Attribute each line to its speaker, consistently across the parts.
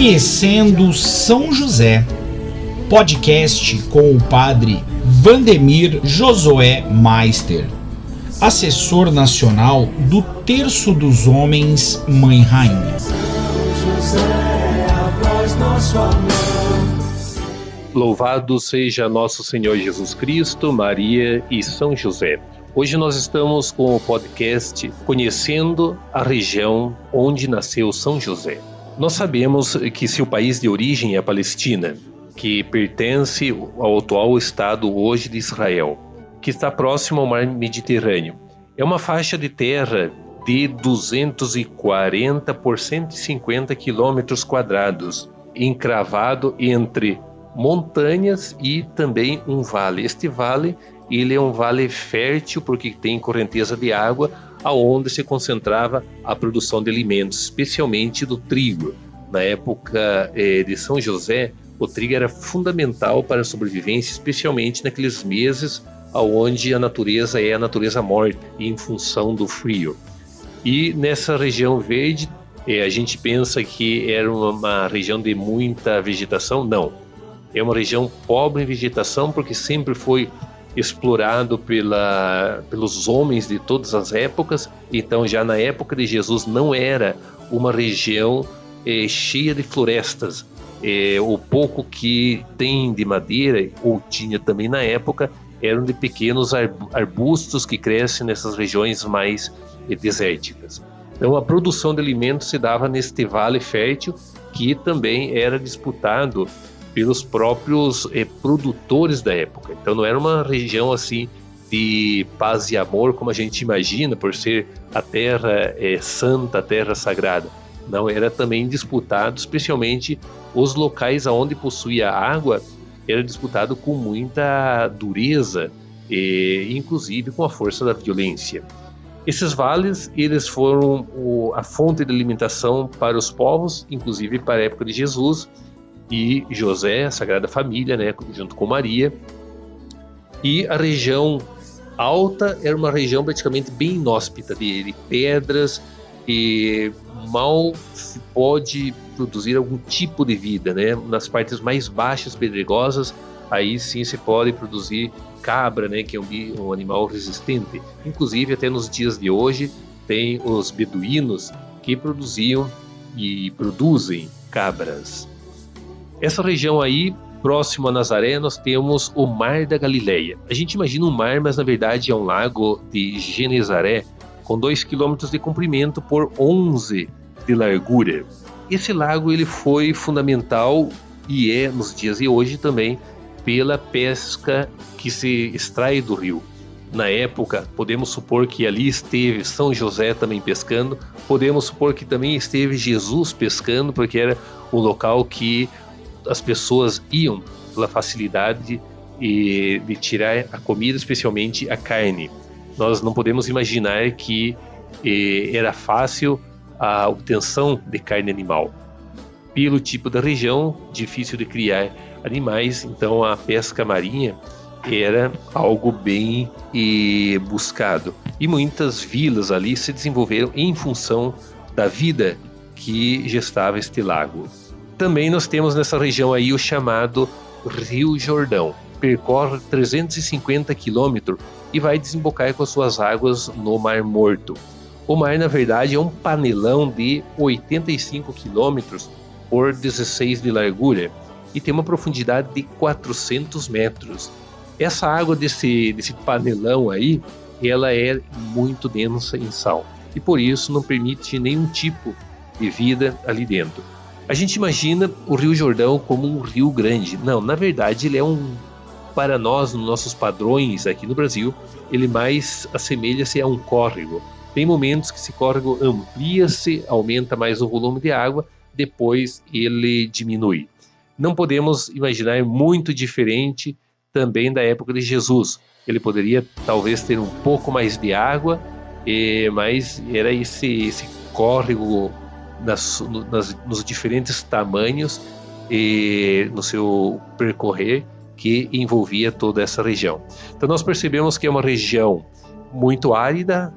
Speaker 1: Conhecendo São José, podcast com o padre Vandemir Josué Meister, assessor nacional do Terço dos Homens Mãe Rainha.
Speaker 2: Louvado seja nosso Senhor Jesus Cristo, Maria e São José. Hoje nós estamos com o podcast Conhecendo a região onde nasceu São José. Nós sabemos que seu país de origem é a Palestina, que pertence ao atual Estado hoje de Israel, que está próximo ao mar Mediterrâneo. É uma faixa de terra de 240 por 150 quilômetros quadrados, encravado entre montanhas e também um vale. Este vale, ele é um vale fértil porque tem correnteza de água, aonde se concentrava a produção de alimentos, especialmente do trigo. Na época de São José, o trigo era fundamental para a sobrevivência, especialmente naqueles meses onde a natureza é a natureza morta, em função do frio. E nessa região verde, a gente pensa que era uma região de muita vegetação. Não, é uma região pobre em vegetação porque sempre foi explorado pelos homens de todas as épocas. Então já na época de Jesus não era uma região cheia de florestas. O pouco que tem de madeira, ou tinha também na época, eram de pequenos arbustos que crescem nessas regiões mais desérticas. Então a produção de alimentos se dava neste vale fértil, que também era disputado pelos próprios produtores da época. Então não era uma região assim de paz e amor como a gente imagina, por ser a terra santa, a terra sagrada. Não, era também disputado, especialmente os locais onde possuía água, era disputado com muita dureza, inclusive com a força da violência. Esses vales, eles foram a fonte de alimentação para os povos, inclusive para a época de Jesus e José, a Sagrada Família, né, junto com Maria. E a região alta era uma região praticamente bem inóspita, de pedras, e mal se pode produzir algum tipo de vida, né? Nas partes mais baixas, pedregosas, aí sim se pode produzir cabra, né, que é um animal resistente. Inclusive, até nos dias de hoje, tem os beduínos que produziam e produzem cabras. Essa região aí, próximo a Nazaré, nós temos o Mar da Galileia. A gente imagina um mar, mas na verdade é um lago de Genezaré, com 2 km de comprimento por 11 de largura. Esse lago ele foi fundamental e é, nos dias de hoje também, pela pesca que se extrai do rio. Na época, podemos supor que ali esteve São José também pescando, podemos supor que também esteve Jesus pescando, porque era o local que as pessoas iam pela facilidade de tirar a comida, especialmente a carne. Nós não podemos imaginar que era fácil a obtenção de carne animal. Pelo tipo da região, difícil de criar animais, então a pesca marinha era algo bem buscado. E muitas vilas ali se desenvolveram em função da vida que gestava este lago. Também nós temos nessa região aí o chamado Rio Jordão. Percorre 350 quilômetros e vai desembocar com as suas águas no Mar Morto. O mar, na verdade, é um panelão de 85 quilômetros por 16 de largura e tem uma profundidade de 400 metros. Essa água desse panelão aí, ela é muito densa em sal e por isso não permite nenhum tipo de vida ali dentro. A gente imagina o Rio Jordão como um rio grande. Não, na verdade ele é para nós, nos nossos padrões aqui no Brasil, ele mais assemelha-se a um córrego. Tem momentos que esse córrego amplia-se, aumenta mais o volume de água, depois ele diminui. Não podemos imaginar muito diferente também da época de Jesus. Ele poderia talvez ter um pouco mais de água, mas era esse córrego nos diferentes tamanhos no seu percorrer que envolvia toda essa região. Então nós percebemos que é uma região muito árida,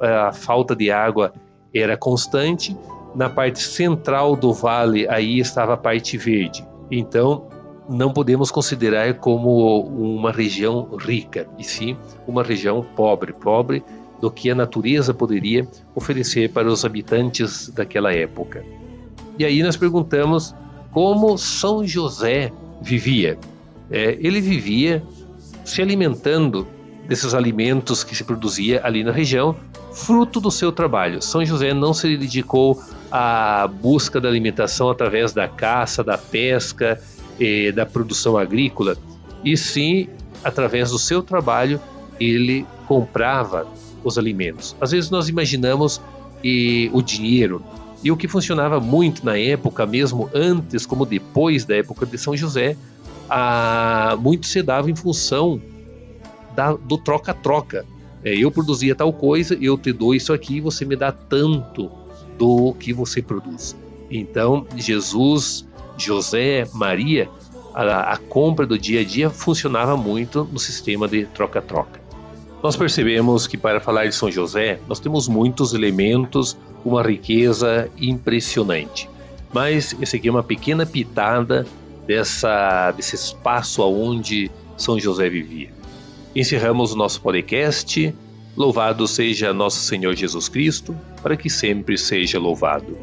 Speaker 2: a falta de água era constante, na parte central do vale, aí estava a parte verde. Então, não podemos considerar como uma região rica, e sim uma região pobre do que a natureza poderia oferecer para os habitantes daquela época. E aí nós perguntamos como São José vivia. Ele vivia se alimentando desses alimentos que se produzia ali na região, fruto do seu trabalho. São José não se dedicou à busca da alimentação através da caça, da pesca, da produção agrícola, e sim, através do seu trabalho, ele comprava os alimentos. Às vezes nós imaginamos o dinheiro, e o que funcionava muito na época, mesmo antes como depois da época de São José, muito se dava em função do troca-troca. Eu produzia tal coisa, eu te dou isso aqui, você me dá tanto do que você produz. Então, Jesus, José, Maria, a compra do dia a dia funcionava muito no sistema de troca-troca. Nós percebemos que para falar de São José, nós temos muitos elementos, uma riqueza impressionante. Mas esse aqui é uma pequena pitada desse espaço onde São José vivia. Encerramos o nosso podcast. Louvado seja nosso Senhor Jesus Cristo, para que sempre seja louvado.